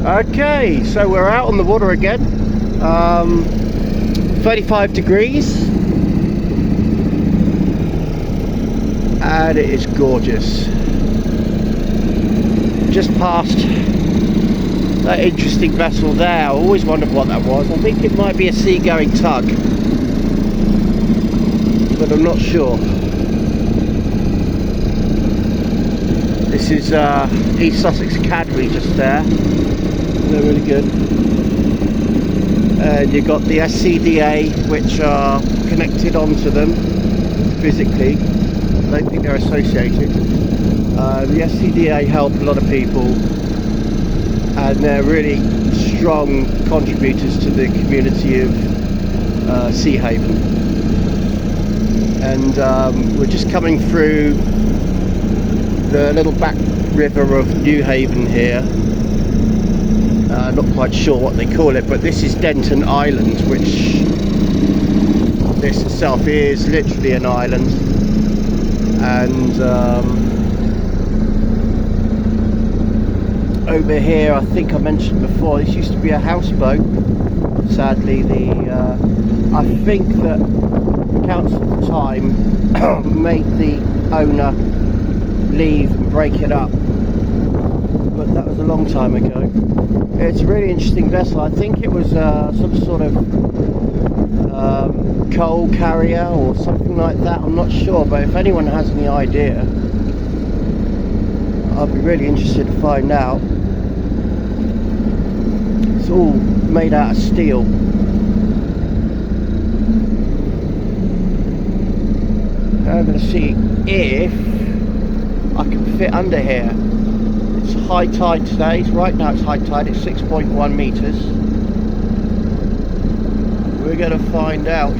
Okay, so we're out on the water again. 35 degrees. And it is gorgeous. Just past that interesting vessel there. I always wondered what that was. I think it might be a seagoing tug, but I'm not sure. This is East Sussex Cadbury just there. They're really good. And you've got the SCDA, which are connected onto them physically. I don't think they're associated. The SCDA help a lot of people, and they're really strong contributors to the community of Seahaven. And we're just coming through the little back river of Newhaven here. Not quite sure what they call it, but this is Denton Island, which this itself is literally an island. And over here, I think I mentioned before, this used to be a houseboat. Sadly, I think that the council at the time made the owner leave and break it up, but that was a long time ago. It's a really interesting vessel. I think it was some sort of coal carrier or something like that. I'm not sure, but if anyone has any idea, I'd be really interested to find out. It's all made out of steel. I'm going to see if I can fit under here. It's high tide today. Right now it's high tide. It's 6.1 meters. We're going to find out.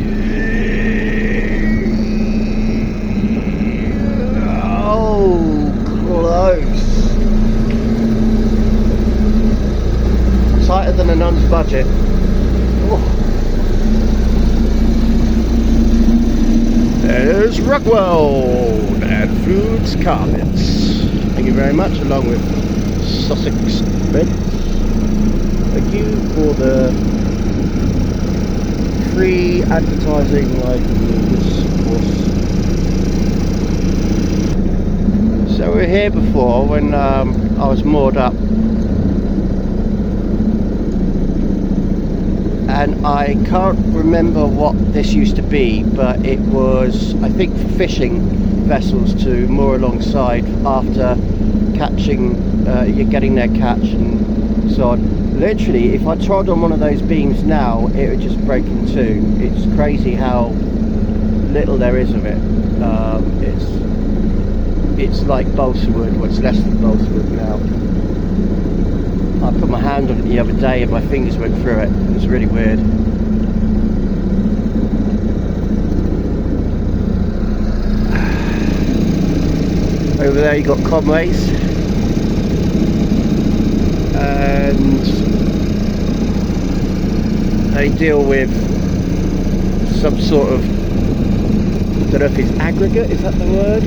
Oh, close. Tighter than a nun's budget. Oh. There's Rockwell and Foods Carpets. Thank you very much, along with Sussex Beds. Thank you for the free advertising like this, of course. So we were here before when I was moored up, and I can't remember what this used to be, but it was, I think, for fishing vessels to moor alongside after catching, you're getting their catch and so on. Literally, if I trod on one of those beams now, it would just break in two. It's crazy how little there is of it. It's like balsa wood. Well, it's less than balsa wood now. I put my hand on it the other day and my fingers went through it. It was really weird. Over there you got Conways, and they deal with some sort of, I don't know if it's aggregate, is that the word?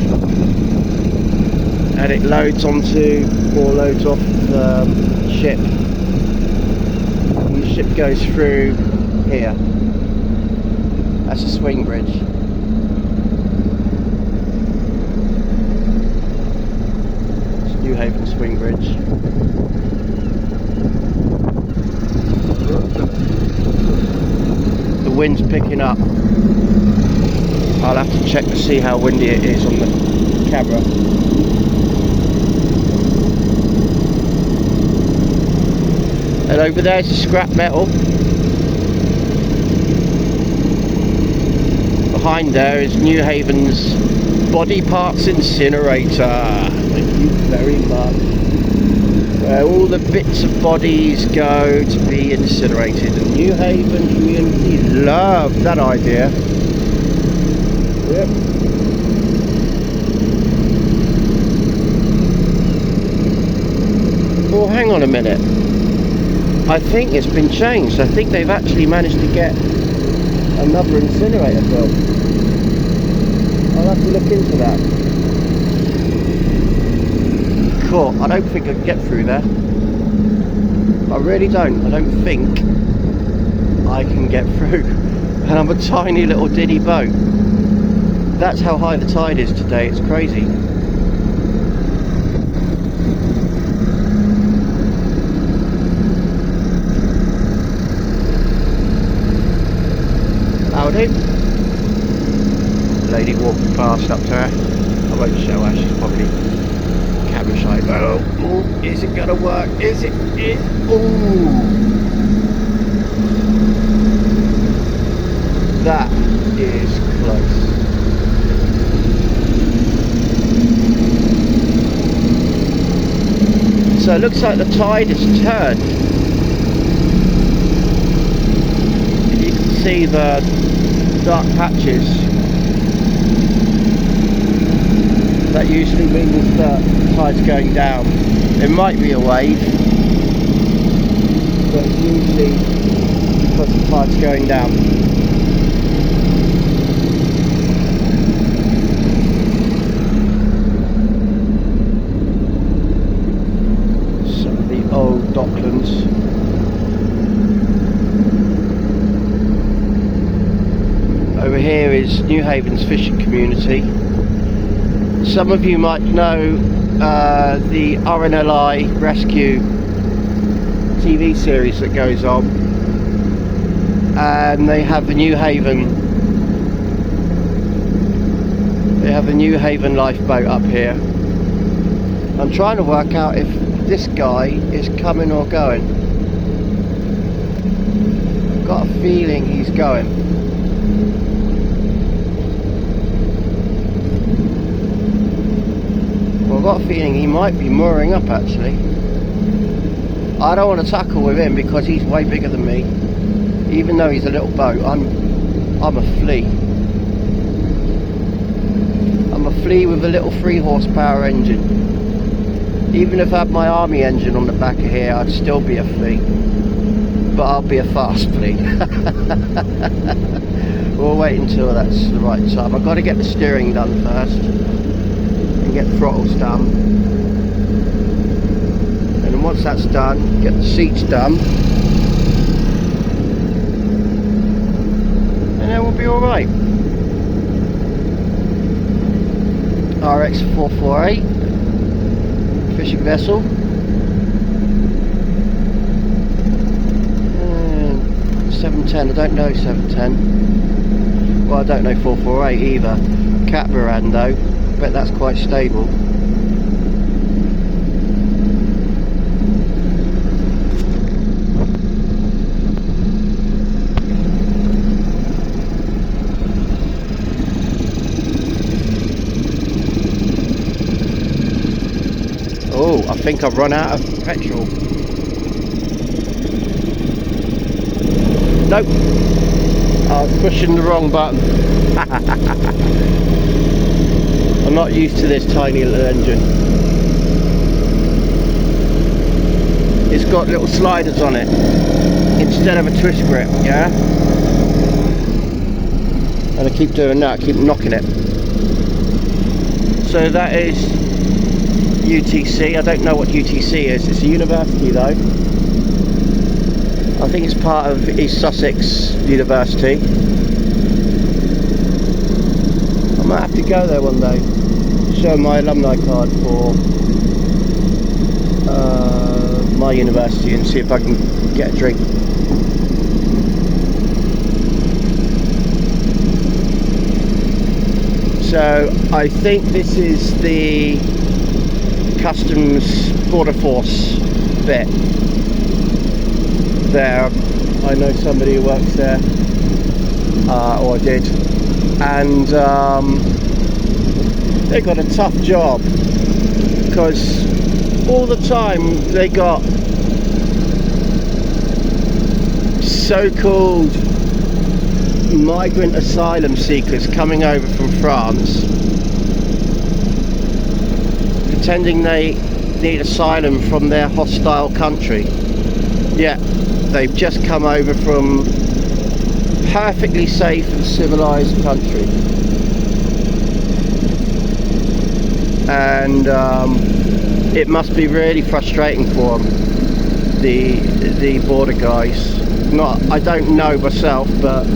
And it loads onto or loads off the ship, and the ship goes through here. That's a swing bridge. It's Newhaven swing bridge. The wind's picking up. I'll have to check to see how windy it is on the camera. And over there is the scrap metal. Behind there is Newhaven's body parts incinerator. Thank you very much. Where all the bits of bodies go to be incinerated. And Newhaven community love that idea. Yep. Well, hang on a minute. I think it's been changed. I think they've actually managed to get another incinerator built. I'll have to look into that. Cool. I don't think I can get through there. I really don't. I don't think I can get through. And I'm a tiny little diddy boat. That's how high the tide is today. It's crazy. Howdy. Lady walking past up to her. I won't show her, she's probably camera shy. Oh, is it gonna work? Is it? Ooh. That is close. So it looks like the tide has turned. You can see the dark patches. That usually means that the tide's going down. It might be a wave, but usually because the tide's going down. Some of the old docklands. Over here is Newhaven's fishing community. Some of you might know the RNLI Rescue TV series that goes on, and they have a Newhaven lifeboat up here. I'm trying to work out if this guy is coming or going. I've got a feeling he's going. I've got a feeling he might be mooring up actually. I don't want to tackle with him because he's way bigger than me. Even though he's a little boat, I'm a flea. I'm a flea with a little 3 horsepower engine. Even if I had my Army engine on the back of here, I'd still be a flea. But I'll be a fast flea. We'll wait until that's the right time. I've got to get the steering done first. Get the throttles done, and then once that's done, get the seats done, and then we'll be alright. RX 448 fishing vessel, and 710. I don't know 710. Well, I don't know 448 either. Catamaran though. Bet that's quite stable. Oh, I think I've run out of petrol. Nope, I was pushing the wrong button. I'm not used to this tiny little engine. It's got little sliders on it instead of a twist grip, yeah? And I keep doing that, I keep knocking it. So that is UTC. I don't know what UTC is. It's a university though. I think it's part of East Sussex University. I might have to go there one day. Show my alumni card for my university and see if I can get a drink. So I think this is the Customs Border Force bit there. I know somebody who works there, or did, and they got a tough job because all the time they got so-called migrant asylum seekers coming over from France pretending they need asylum from their hostile country. Yeah, they've just come over from perfectly safe and civilized country, and it must be really frustrating for them. the border guys. I don't know myself, but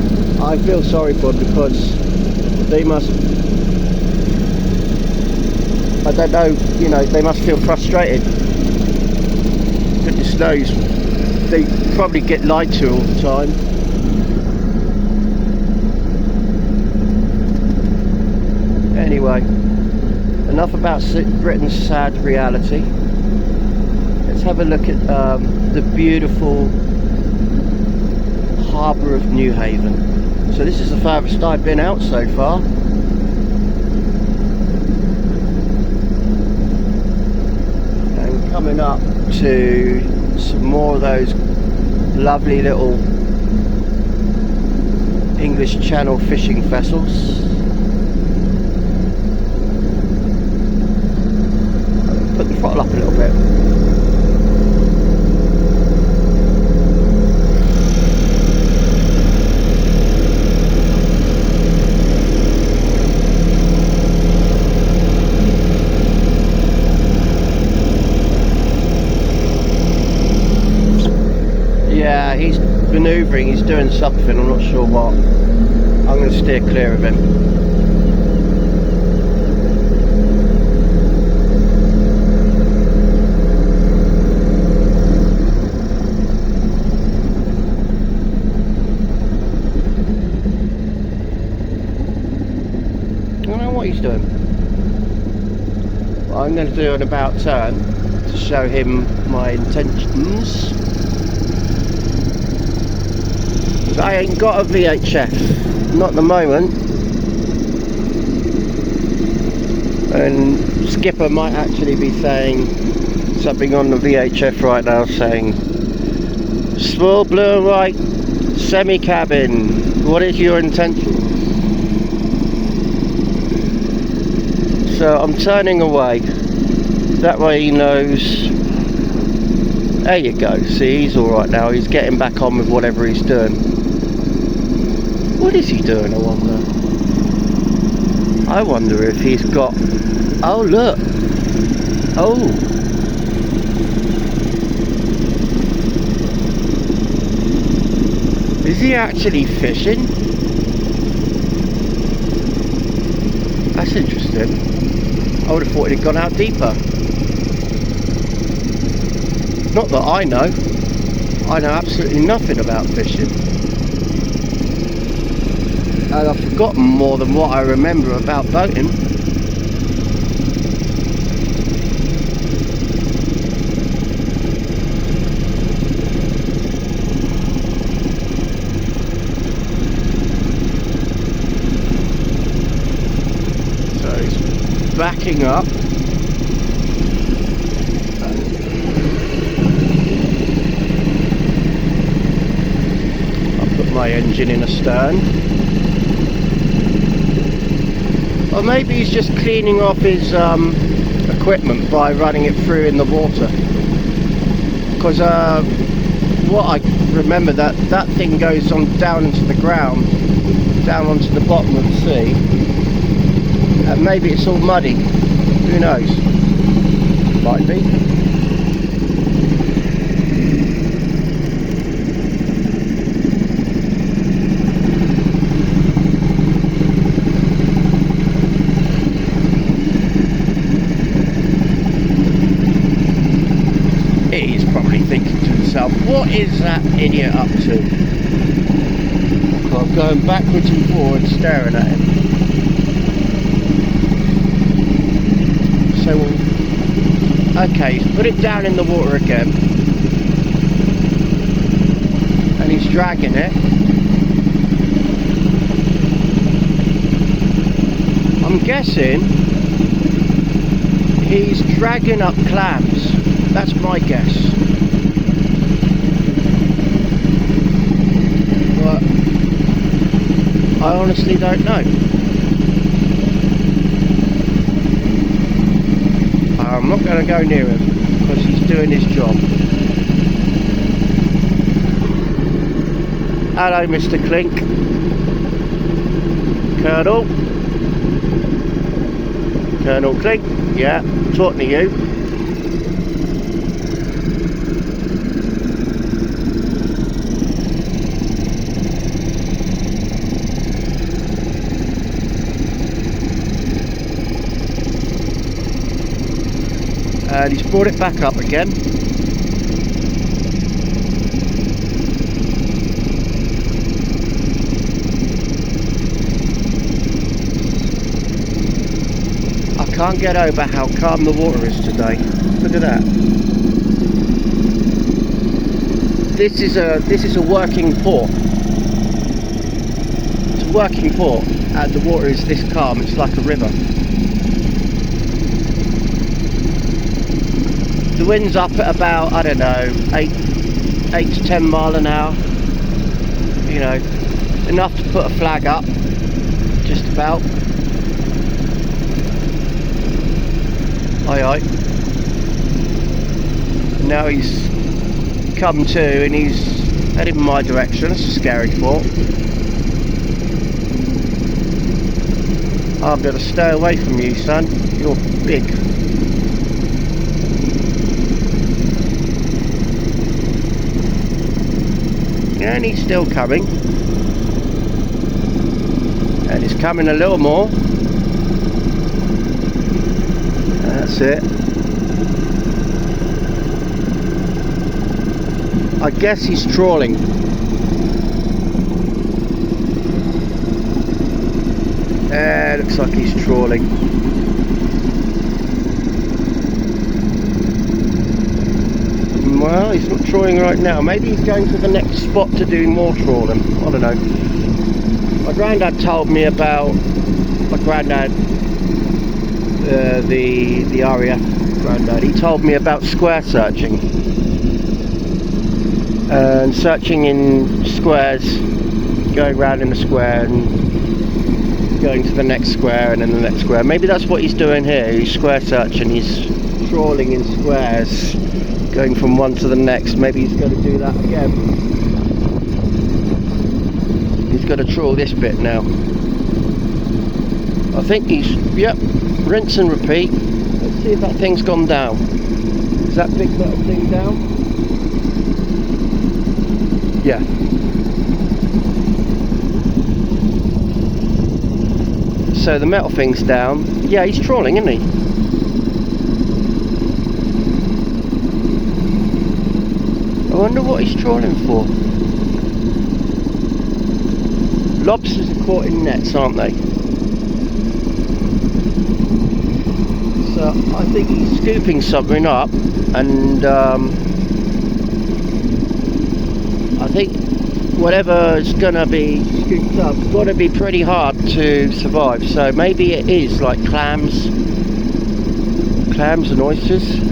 I feel sorry for them because they must, I don't know, you know, they must feel frustrated. Goodness knows, they probably get lied to all the time. Anyway, enough about Britain's sad reality. Let's have a look at the beautiful harbour of Newhaven. So this is the farthest I've been out so far. And coming up to some more of those lovely little English Channel fishing vessels. Put the throttle up a little bit. Yeah, he's manoeuvring, he's doing something, I'm not sure what. I'm going to steer clear of him. I don't know what he's doing. Well, I'm going to do an about turn to show him my intentions. I ain't got a VHF, not at the moment, and Skipper might actually be saying something on the VHF right now, saying small blue and white semi-cabin, what is your intention? So I'm turning away, that way he knows. There you go, see, he's alright now, he's getting back on with whatever he's doing. What is he doing, I wonder? I wonder if he's got... Oh, look! Oh! Is he actually fishing? That's interesting. I would have thought he'd gone out deeper. Not that I know. I know absolutely nothing about fishing. And I've forgotten more than what I remember about boating. So he's backing up. I'll put my engine in astern. Or maybe he's just cleaning off his equipment by running it through in the water. Because what I remember, that thing goes on down into the ground, down onto the bottom of the sea. And maybe it's all muddy. Who knows? Might be. Thinking to himself, what is that idiot up to? I'm going backwards and forwards staring at him. So, okay, he's put it down in the water again. And he's dragging it. I'm guessing he's dragging up clams. That's my guess. But I honestly don't know. I'm not going to go near him because he's doing his job. Hello, Mr. Clink. Colonel Clink. Yeah, talking to you. He's brought it back up again. I can't get over how calm the water is today. Look at that. This is a working port. It's a working port, and the water is this calm. It's like a river. The wind's up at about, I don't know, 8 to 10 mile an hour. You know, enough to put a flag up, just about. Aye aye. Now he's come to and he's heading in my direction. It's a scary thought. I've got to stay away from you, son. You're big. And he's still coming, and he's coming a little more. That's it. I guess he's trawling. Looks like he's trawling. Well, he's not trawling right now. Maybe he's going to the next spot to do more trawling. I don't know. My granddad told me about my granddad, the RAF granddad. He told me about square searching and searching in squares, going around in a square and going to the next square and then the next square. Maybe that's what he's doing here. He's square searching. He's trawling in squares, going from one to the next. Maybe he's going to do that again. He's got to trawl this bit now. I think he's, yep, rinse and repeat. Let's see if that thing's gone down. Is that big metal thing down? Yeah. So the metal thing's down. Yeah, he's trawling, isn't he? I wonder what he's trawling for. Lobsters are caught in nets, aren't they? So I think he's scooping something up, and I think whatever is going to be scooped up is going to be pretty hard to survive. So maybe it is like clams and oysters.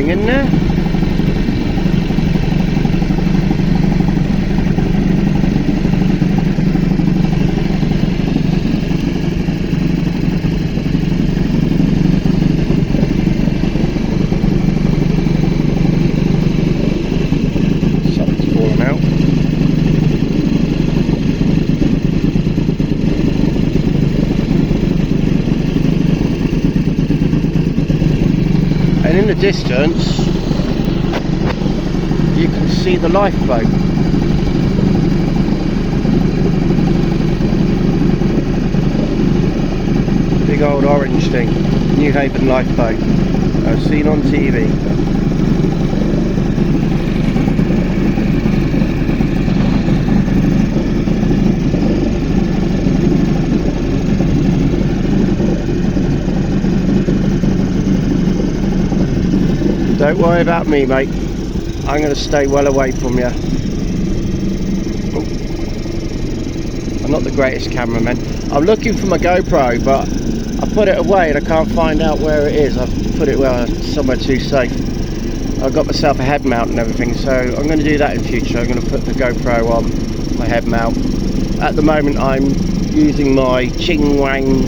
In there. Something's fallen out. And in the distance you can see the lifeboat. Big old orange thing. Newhaven lifeboat. I've seen on TV. Don't worry about me, mate. I'm going to stay well away from you. Oh. I'm not the greatest cameraman. I'm looking for my GoPro, but I put it away and I can't find out where it is. I've put it somewhere too safe. I've got myself a head mount and everything, so I'm going to do that in future. I'm going to put the GoPro on my head mount. At the moment I'm using my Chingwang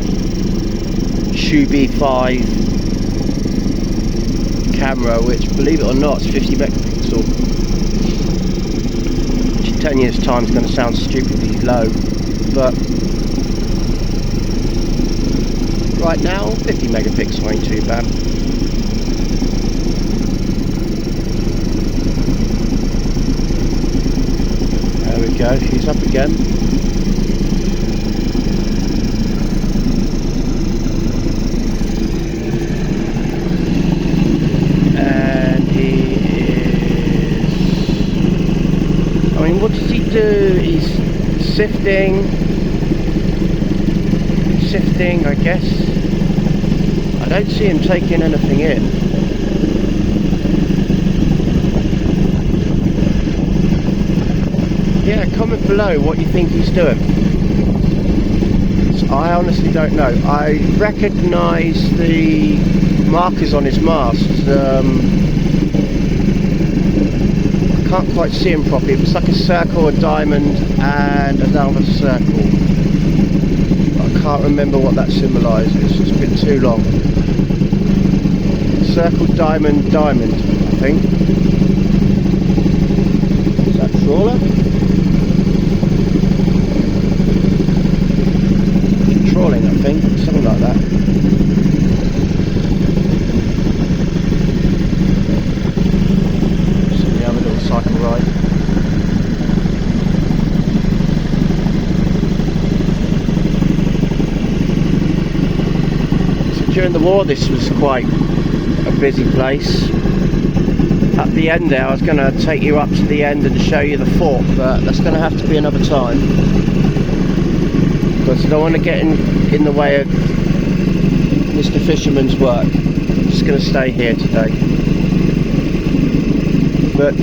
Shubi 5 camera, which, believe it or not, is 50 megapixel, which in 10 years time is going to sound stupidly low, but right now. 50 megapixel ain't too bad. There we go, he's up again. And he is... I mean, what does he do? He's sifting, I guess. I don't see him taking anything in. Yeah, comment below what you think he's doing. I honestly don't know. I recognise the markers on his mast. I can't quite see him properly. It was like a circle, a diamond, and another circle. I can't remember what that symbolises. It's been too long. Circle, diamond, diamond, I think. Is that trawler? Trawling, I think, something like that. So we have a little cycle ride. So during the war, this was quite a busy place. At the end there, I was going to take you up to the end and show you the fort, but that's going to have to be another time. Because I don't want to get in the way of Mr. Fisherman's work. I'm just going to stay here today. But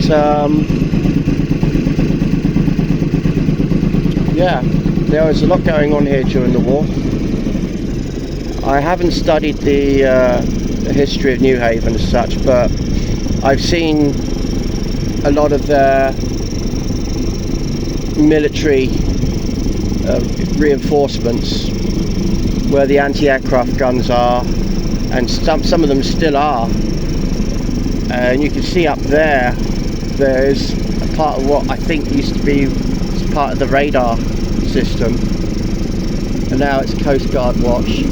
yeah, there was a lot going on here during the war. I haven't studied the history of Newhaven as such, but I've seen a lot of their military reinforcements where the anti-aircraft guns are, and some of them still are. And you can see up there, there's a part of what I think used to be part of the radar system, and now it's Coast Guard watch.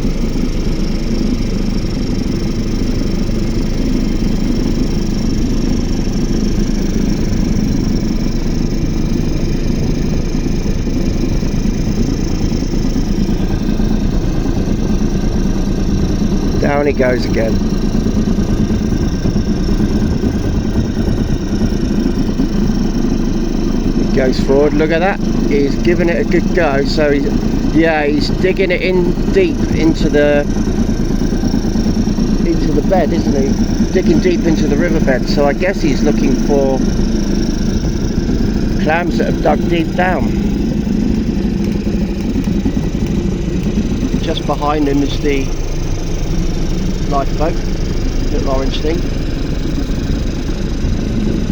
Down he goes again. He goes forward, look at that. He's giving it a good go. So he's digging it in deep into the bed, isn't he? Digging deep into the riverbed. So I guess he's looking for clams that have dug deep down. Just behind him is the lifeboat, little orange thing.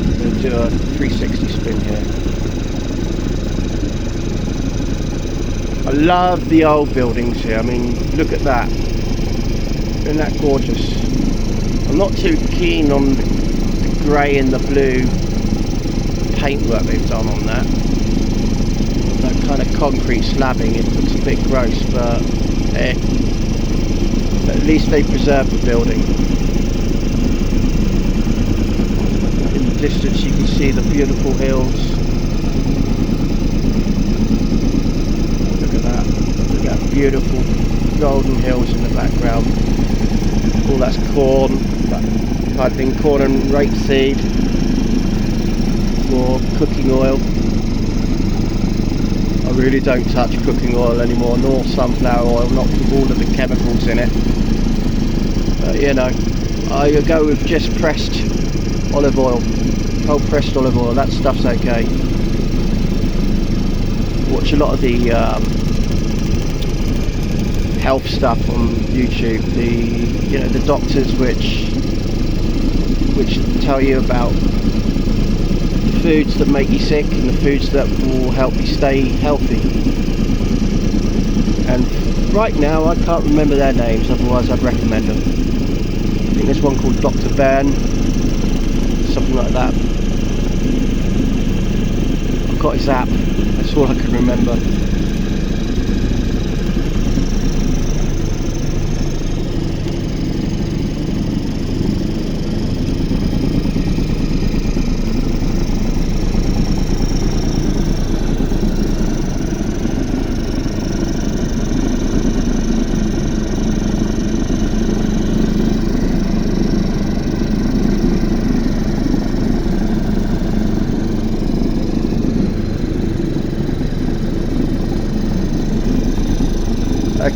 I'm going to do a 360 spin here. I love the old buildings here. I mean, look at that. Isn't that gorgeous? I'm not too keen on the grey and the blue paintwork they've done on that. That kind of concrete slabbing, it looks a bit gross, but at least they preserved the building. In the distance you can see the beautiful hills. Look at that. Look at beautiful golden hills in the background. All that's corn, that type thing, corn and rapeseed for cooking oil. I really don't touch cooking oil anymore, nor sunflower oil, not with all of the chemicals in it. You know, I go with just pressed olive oil, cold pressed olive oil. That stuff's okay. Watch a lot of the health stuff on YouTube. The doctors which tell you about the foods that make you sick and the foods that will help you stay healthy. And right now I can't remember their names, otherwise I'd recommend them. I think there's one called Dr. Ben, something like that. I've got his app, that's all I can remember.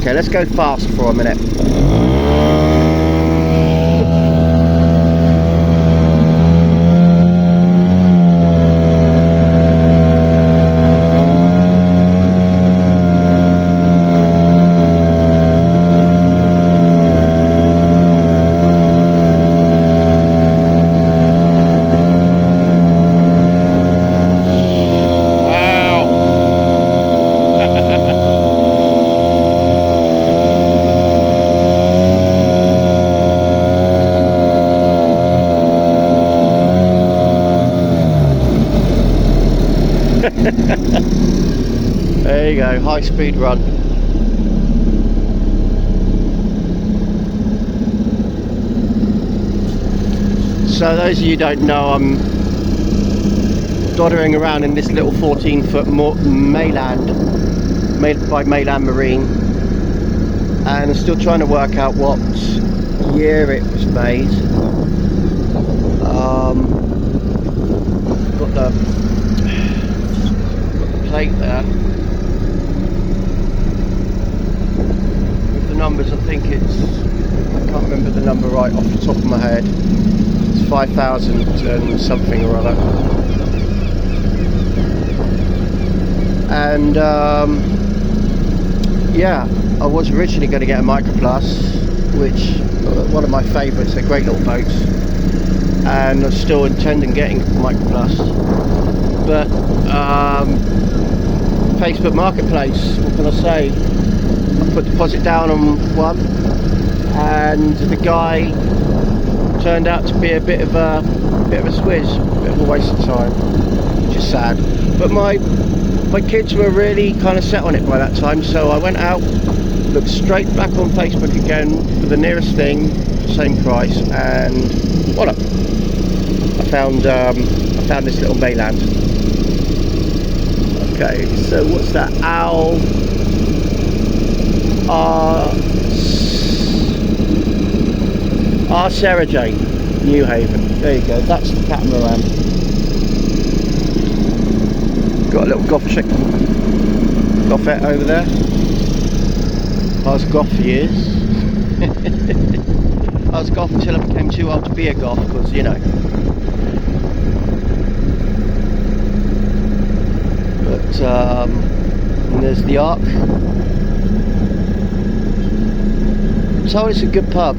Okay, let's go fast for a minute. There you go, high speed run. So those of you who don't know, I'm doddering around in this little 14-foot Mayland, made by Mayland Marine, and I'm still trying to work out what year it was made. Got the plate there with the numbers. I think I can't remember the number right off the top of my head. It's 5,000 and something or other. And yeah, I was originally going to get a Microplus, which one of my favourites. They're great little boats, and I'm still intending getting a Microplus. But Facebook Marketplace, what can I say? I put the deposit down on one, and the guy turned out to be a bit of a swizz, a bit of a waste of time, which is sad. But my kids were really kind of set on it by that time, so I went out, looked straight back on Facebook again for the nearest thing, same price, and voila! I found this little Mayland. Okay, so what's that? Sarah Jane, Newhaven. There you go, that's the catamaran. Got a little goffette over there. I was goff for years. I was goff until I became too old to be a goff, because, you know. But, and there's the Ark. I'm told it's a good pub.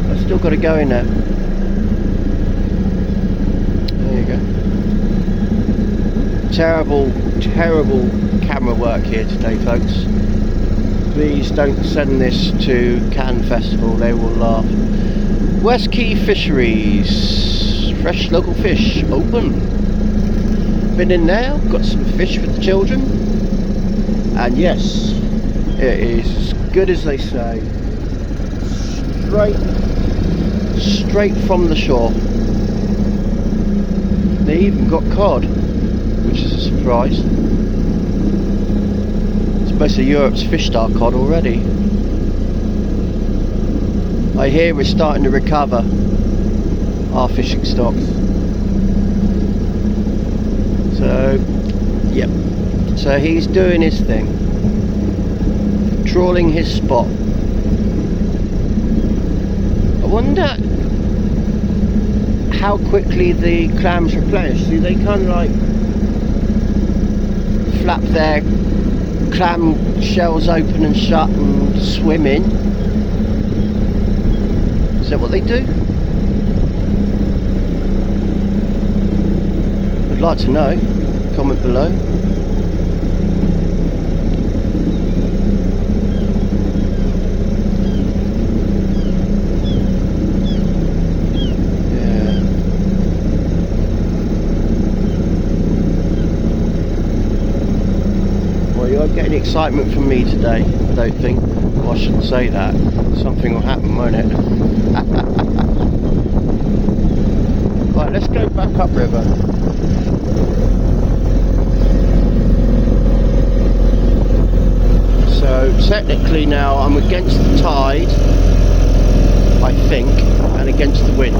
I've still got to go in there. There you go. Terrible camera work here today, folks. Please don't send this to Cannes Festival, they will laugh. West Quay Fisheries, fresh local fish, open. Been in there, got some fish for the children, and yes, it is as good as they say. Straight from the shore. They even got cod, which is a surprise. It's most of Europe's fish star cod already. I hear we're starting to recover our fishing stocks. So, yep. So he's doing his thing, trawling his spot. I wonder how quickly the clams replenish. See, they kind of like flap their clam shells open and shut and swim in. Is that what they do? I'd like to know. Comment below. Getting excitement from me today, I don't think. Well, I shouldn't say that. Something will happen, won't it? Right, let's go back upriver. So technically now I'm against the tide, I think, and against the wind.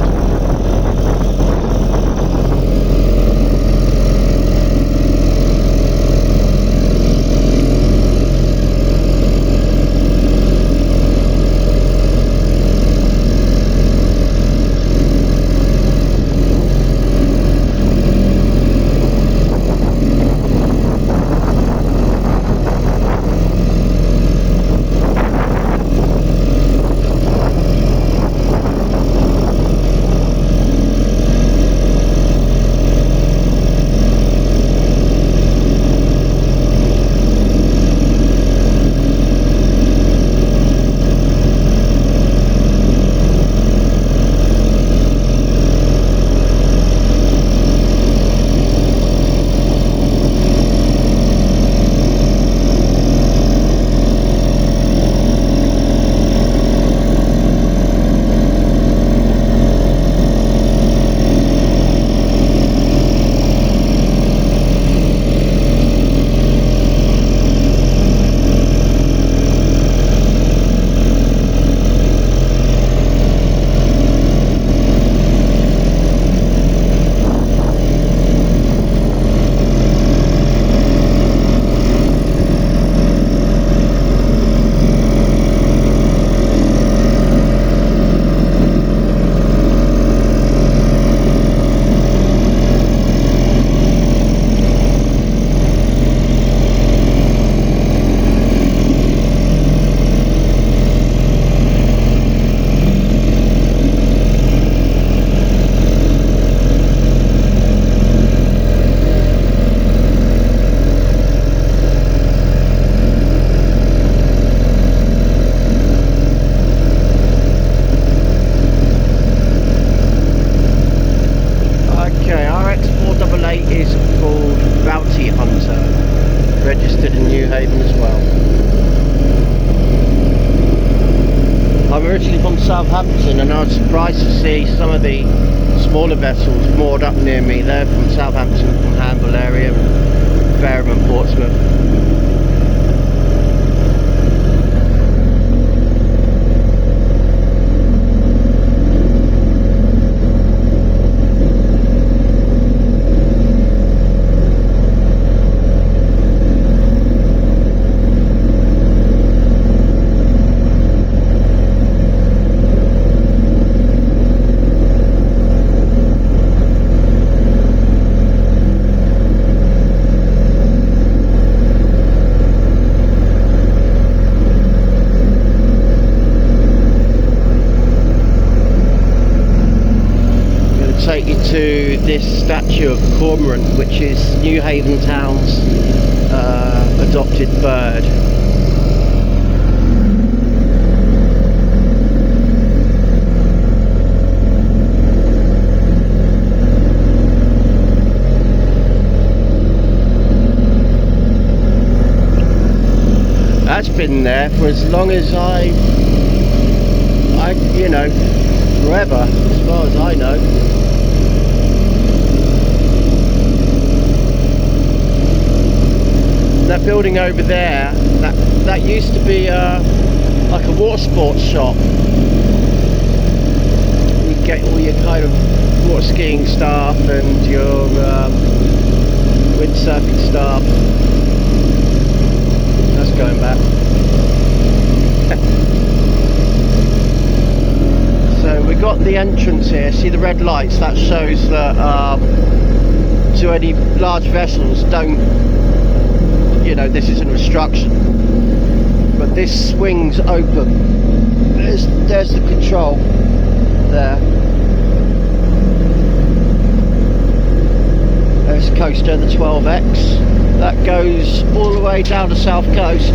surprised to see some of the smaller vessels moored up near me. They're from Southampton, from Hamble area, Fareham and Portsmouth. Take you to this statue of cormorant, which is Newhaven Town's adopted bird. That's been there for as long as I you know, forever, as far as I know. That building over there, that used to be like a water sports shop. You get all your kind of water skiing stuff and your windsurfing stuff. That's going back. So we got the entrance here. See the red lights? That shows that to any large vessels, don't, you know, this isn't obstruction, but this swings open. There's the control there. There's coaster, the 12X, that goes all the way down the south coast.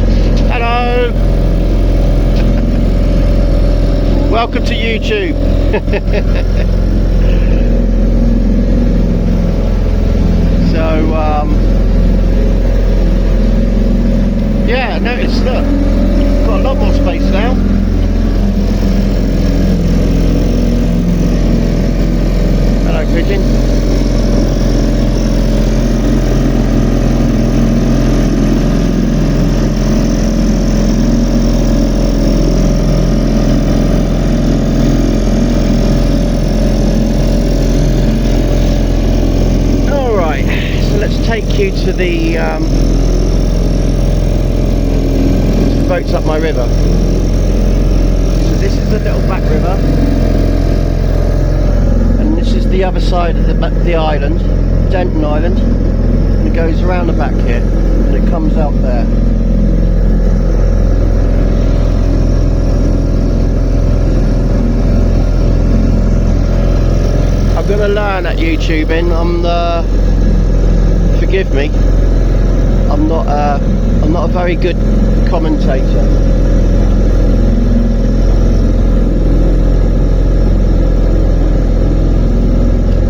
Hello. Welcome to YouTube. So yeah, notice, look, got a lot more space now. Hello, pigeon. Alright, so let's take you to the boats up my river. So this is the little back river, and this is the other side of the island, Denton Island, and it goes around the back here and it comes out there. I'm gonna learn at YouTubing. Forgive me, I'm not a very good commentator.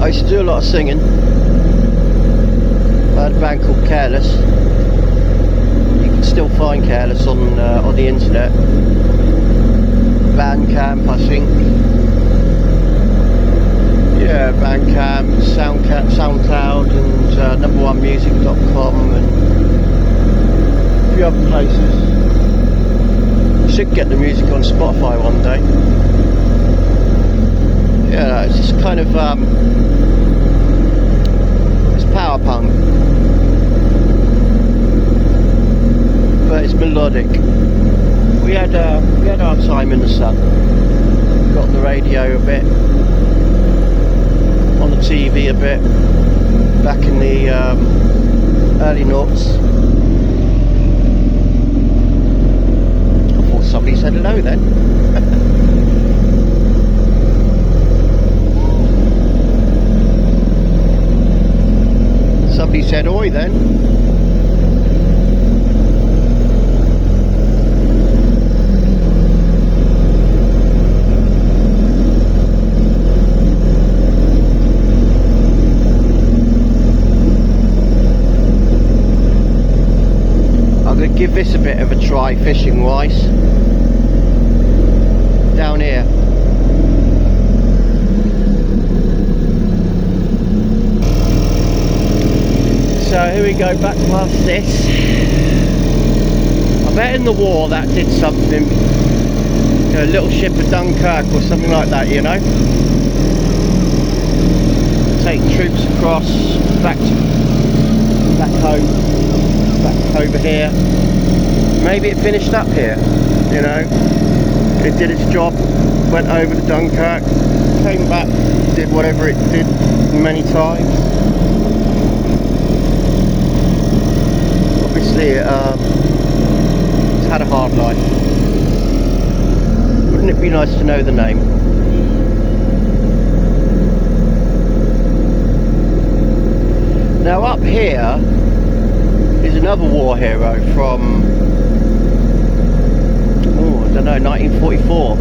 I used to do a lot of singing. I had a band called Careless. You can still find Careless on the internet. Bandcamp, I think. Yeah, Bandcamp, SoundCloud, and number1music.com, and a few other places. Should get the music on Spotify one day. Yeah, it's just kind of it's power punk, but it's melodic. We had our time in the sun. Got on the radio a bit, on the TV a bit, back in the early noughts. I thought somebody said hello then. Somebody said oi then. I'm going to give this a bit of a try fishing wise. Down here. here we go, back past this. I bet in the war that did something, you know, little ship of Dunkirk or something like that, you know. Take troops across, back home, back over here. Maybe it finished up here, you know. It did its job, went over to Dunkirk, came back, did whatever it did many times. Obviously it's had a hard life. Wouldn't it be nice to know the name? Now up here is another war hero from, oh, I don't know, 1944.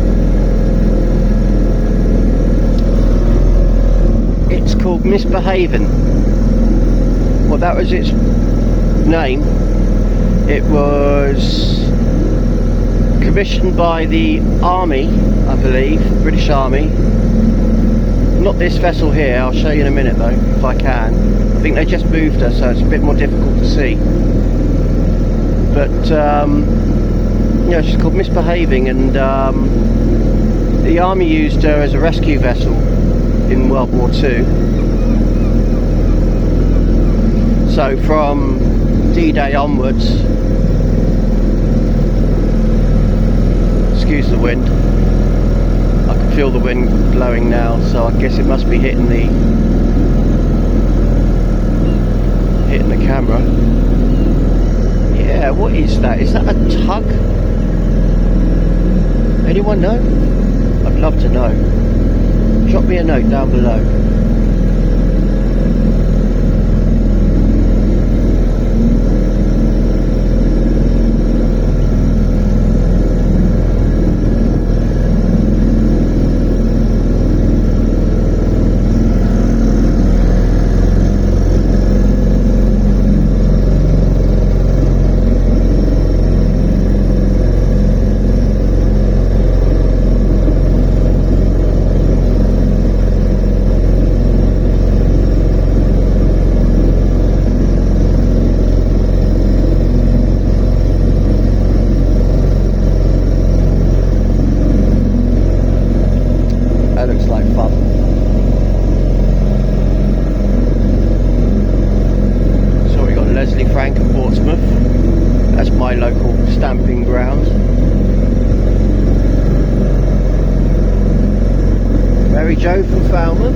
It's called Misbehaving. Well, that was its name. It was commissioned by the Army, I believe, British Army. Not this vessel here, I'll show you in a minute though, if I can. I think they just moved her, so it's a bit more difficult to see. But, yeah, she's called Misbehaving, and the Army used her as a rescue vessel in World War II. So from D-Day onwards, excuse the wind, I can feel the wind blowing now, so I guess it must be hitting the camera. Yeah, what is that? Is that a tug? Anyone know? I'd love to know. Drop me a note down below. That's my local stamping ground. Mary Jo from Falmouth.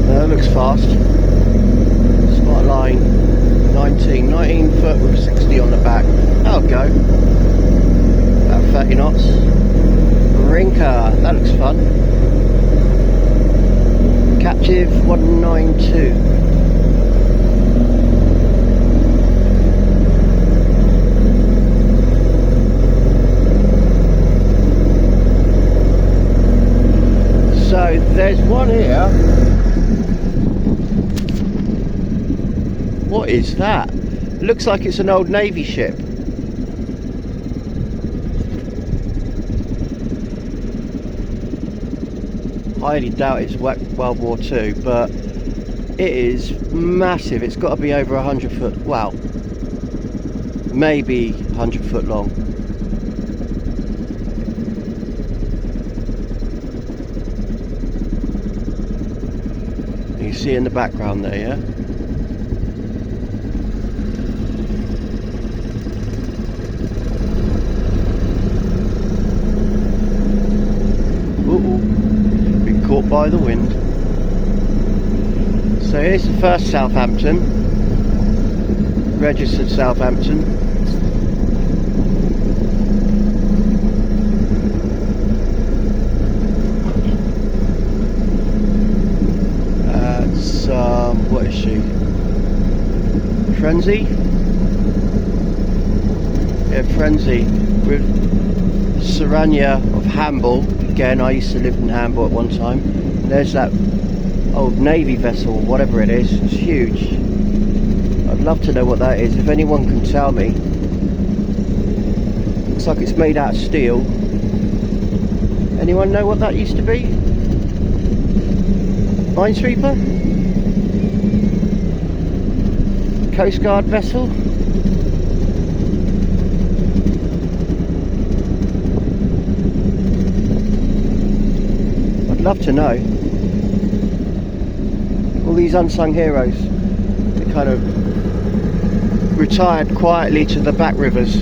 That looks fast. Spot line 19 foot with 60 on the back. That'll go. About 30 knots. Rinker, that looks fun. Captive 192. So there's one here. What is that? Looks like it's an old Navy ship. Highly doubt it's World War II, but it is massive. It's got to be over 100 foot, wow, maybe 100 foot long. You see in the background there, yeah? Caught by the wind. So here's the first Southampton, registered Southampton. That's what is she? Frenzy? Yeah, Frenzy with Sarania of Hamble. Again, I used to live in Hamble at one time. There's that old Navy vessel, whatever it is. It's huge. I'd love to know what that is. If anyone can tell me, like it's made out of steel. Anyone know what that used to be? Minesweeper? Coast Guard vessel? I'd love to know. All these unsung heroes, they kind of retired quietly to the back rivers.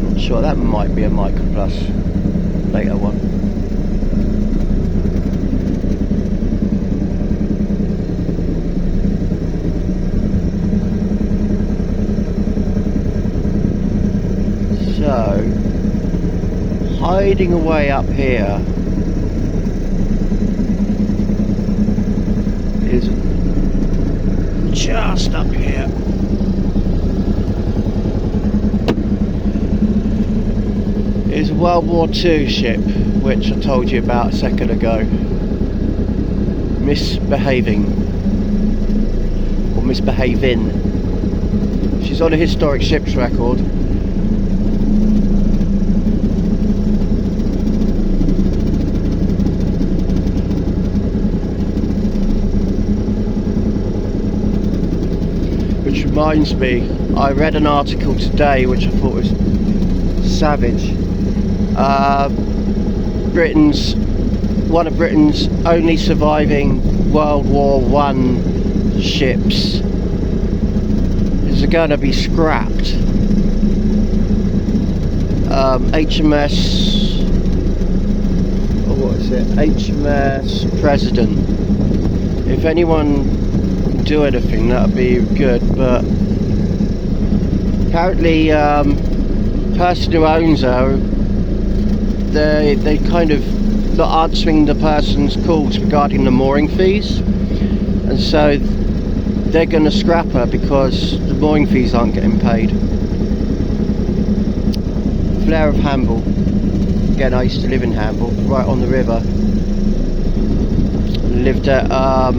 Not sure, that might be a Micro Plus later one. So, hiding away up here is just up here. Is a World War II ship, which I told you about a second ago. Misbehaving. Or misbehaving. She's on a historic ships record. Which reminds me, I read an article today which I thought was savage. One of Britain's only surviving World War I ships is going to be scrapped. HMS, or what is it? HMS President. If anyone can do anything, that would be good. But apparently, person who owns her, they kind of not answering the person's calls regarding the mooring fees, and so they're going to scrap her because the mooring fees aren't getting paid. Flair of Hamble. Again, I used to live in Hamble, right on the river. Lived at I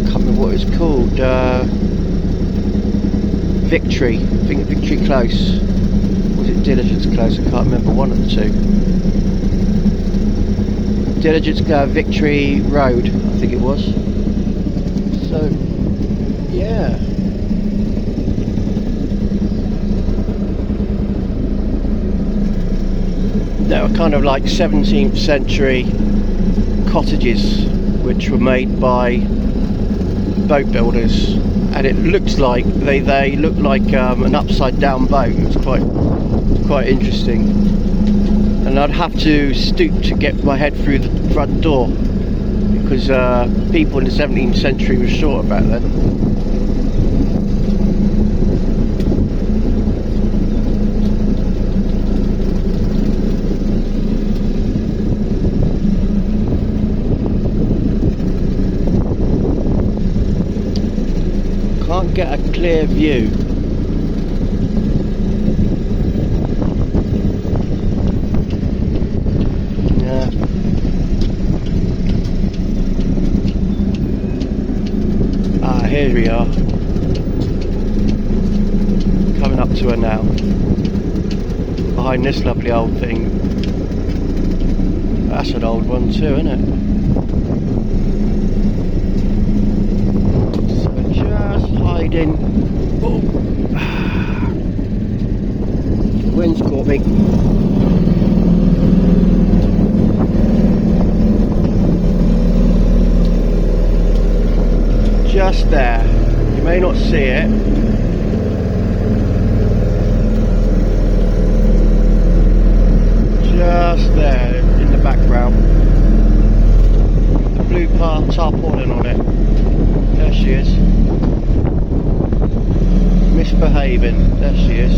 can't remember what it was called. Victory. I think Victory Close. Was it Diligence Close? I can't remember, one of the two. Diligence Victory Road, I think it was. So, yeah. They were kind of like 17th century cottages which were made by boat builders, and it looks like they look like an upside down boat. It was quite interesting, and I'd have to stoop to get my head through the front door because people in the 17th century were short back then. Can't get a clear view. Yeah. Ah, here we are. Coming up to her now. Behind this lovely old thing. That's an old one too, isn't it? Hiding. Oh. Wind's caught me. Just there. You may not see it. Just there in the background. The blue tarpaulin on it. There she is. Misbehaving, there she is.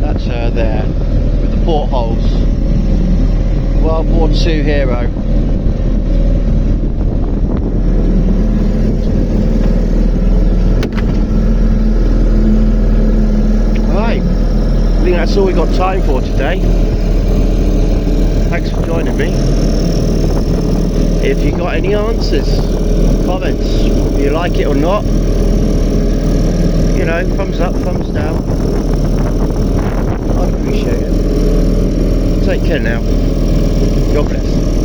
That's her there, with the portholes. World War II hero. Right, I think that's all we got time for today. Thanks for joining me. If you got any answers, comments, if you like it or not, you know, thumbs up, thumbs down, I'd appreciate it. Take care now. God bless.